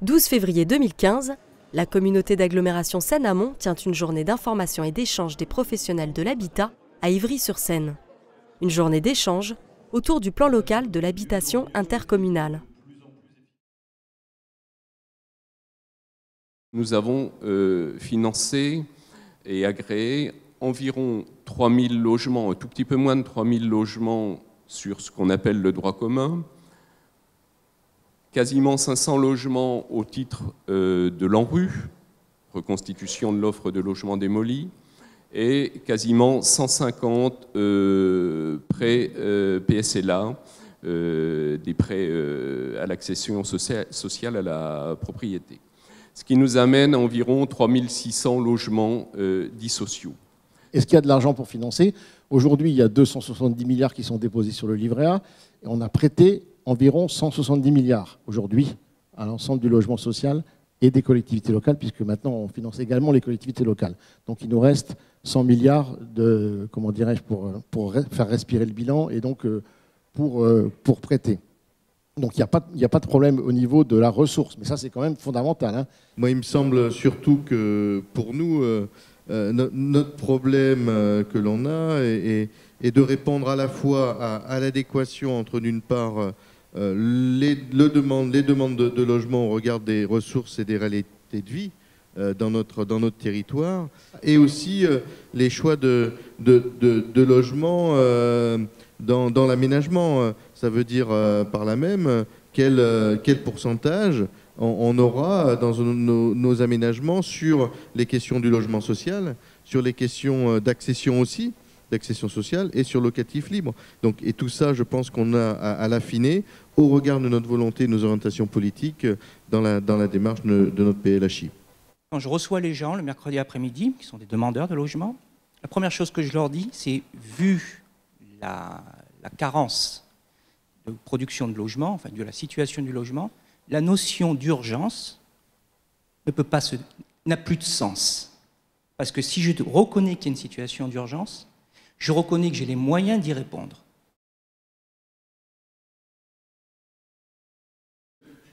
12 février 2015, la communauté d'agglomération Seine-Amont tient une journée d'information et d'échange des professionnels de l'habitat à Ivry-sur-Seine. Une journée d'échange autour du plan local de l'habitation intercommunale. Nous avons financé et agréé environ 3000 logements, un tout petit peu moins de 3000 logements sur ce qu'on appelle le droit commun, quasiment 500 logements au titre de l'ANRU, reconstitution de l'offre de logements démolis, et quasiment 150 prêts PSLA, des prêts à l'accession sociale à la propriété. Ce qui nous amène à environ 3600 logements dits sociaux. Est-ce qu'il y a de l'argent pour financer? Aujourd'hui, il y a 270 milliards qui sont déposés sur le livret A, et on a prêté environ 170 milliards aujourd'hui à l'ensemble du logement social et des collectivités locales, puisque maintenant on finance également les collectivités locales. Donc il nous reste 100 milliards de, comment dirais-je, pour faire respirer le bilan et donc pour prêter. Donc il n'y a pas de problème au niveau de la ressource, mais ça c'est quand même fondamental, hein. Moi il me semble surtout que pour nous, notre problème que l'on a est de répondre à la fois à l'adéquation entre d'une part les demandes de logement au regard des ressources et des réalités de vie dans notre territoire, et aussi les choix de logement dans l'aménagement. Ça veut dire par là même quel pourcentage on aura dans nos aménagements sur les questions du logement social, sur les questions d'accession aussi, d'accession sociale, et sur locatif libre. Donc, et tout ça, je pense qu'on a à l'affiner au regard de notre volonté, de nos orientations politiques dans la démarche de notre PLHI. Quand je reçois les gens le mercredi après-midi, qui sont des demandeurs de logement, la première chose que je leur dis, c'est, vu la carence de production de logement, enfin de la situation du logement, la notion d'urgence n'a plus de sens. Parce que si je reconnais qu'il y a une situation d'urgence, je reconnais que j'ai les moyens d'y répondre.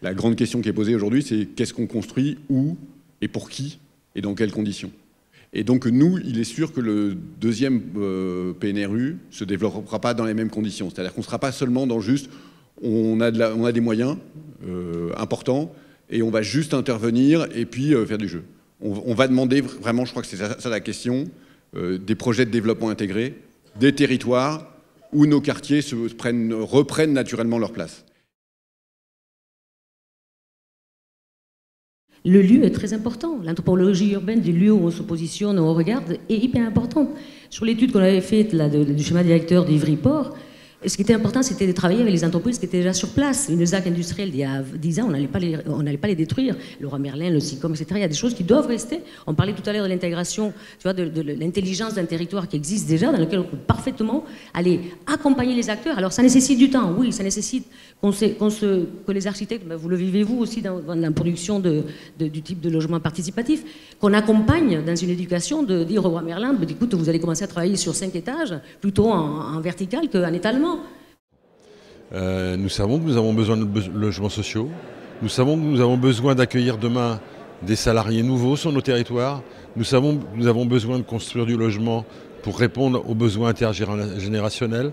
La grande question qui est posée aujourd'hui, c'est qu'est-ce qu'on construit, où et pour qui et dans quelles conditions. Et donc nous, il est sûr que le deuxième PNRU ne se développera pas dans les mêmes conditions. C'est-à-dire qu'on ne sera pas seulement dans juste on a des moyens importants et on va juste intervenir et puis faire du jeu. On va demander vraiment, je crois que c'est ça la question, des projets de développement intégré, des territoires où nos quartiers reprennent naturellement leur place. Le lieu est très important. L'anthropologie urbaine du lieu où on se positionne, où on regarde, est hyper importante. Sur l'étude qu'on avait faite là, du schéma directeur d'Ivry-Port, ce qui était important, c'était de travailler avec les entreprises qui étaient déjà sur place. Les ZAC industriels, il y a 10 ans, on n'allait pas les détruire. Le Roi Merlin, le SICOM, etc. Il y a des choses qui doivent rester. On parlait tout à l'heure de l'intégration, tu vois, de l'intelligence d'un territoire qui existe déjà, dans lequel on peut parfaitement aller accompagner les acteurs. Alors ça nécessite du temps, oui, ça nécessite que les architectes, ben, vous le vivez vous aussi dans la production du type de logement participatif, qu'on accompagne dans une éducation, de dire au Roi Merlin, ben, écoute, vous allez commencer à travailler sur 5 étages, plutôt en vertical qu'en étalement. Nous savons que nous avons besoin de logements sociaux. Nous savons que nous avons besoin d'accueillir demain des salariés nouveaux sur nos territoires. Nous savons que nous avons besoin de construire du logement pour répondre aux besoins intergénérationnels,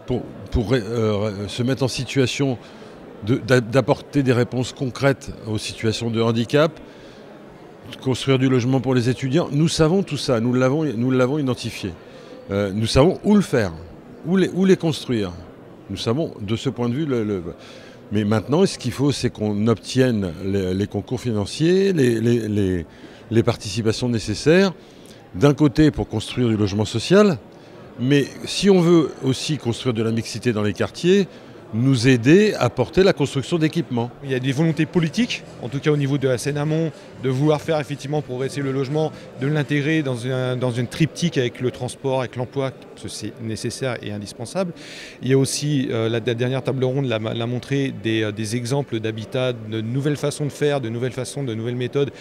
pour se mettre en situation d'apporter des réponses concrètes aux situations de handicap, construire du logement pour les étudiants. Nous savons tout ça, nous l'avons identifié. Nous savons où le faire, où les construire. Nous savons de ce point de vue, mais maintenant ce qu'il faut, c'est qu'on obtienne les concours financiers, les participations nécessaires, d'un côté pour construire du logement social, mais si on veut aussi construire de la mixité dans les quartiers, nous aider à porter la construction d'équipements. Il y a des volontés politiques, en tout cas au niveau de la Seine-Amont, de vouloir faire effectivement progresser le logement, de l'intégrer dans une triptyque avec le transport, avec l'emploi, c'est nécessaire et indispensable. Il y a aussi, la dernière table ronde l'a montré, des exemples d'habitat, de nouvelles façons de faire, de nouvelles façons, de nouvelles méthodes,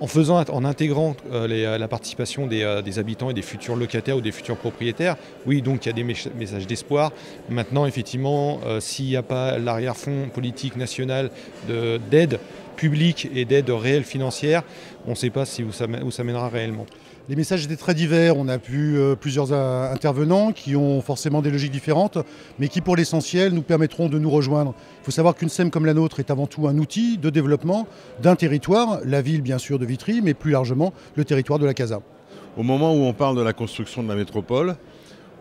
en intégrant la participation des habitants et des futurs locataires ou des futurs propriétaires. Oui, donc il y a des messages d'espoir. Maintenant, effectivement, s'il n'y a pas l'arrière-fond politique national d'aide, publique et d'aide réelle financière, on ne sait pas où ça mènera réellement. Les messages étaient très divers, on a vu plusieurs intervenants qui ont forcément des logiques différentes, mais qui pour l'essentiel nous permettront de nous rejoindre. Il faut savoir qu'une SEM comme la nôtre est avant tout un outil de développement d'un territoire, la ville bien sûr de Vitry, mais plus largement le territoire de la CASA. Au moment où on parle de la construction de la métropole,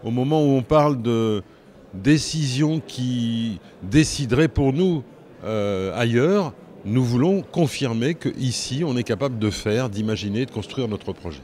au moment où on parle de décisions qui décideraient pour nous ailleurs, nous voulons confirmer qu'ici on est capable de faire, d'imaginer, de construire notre projet.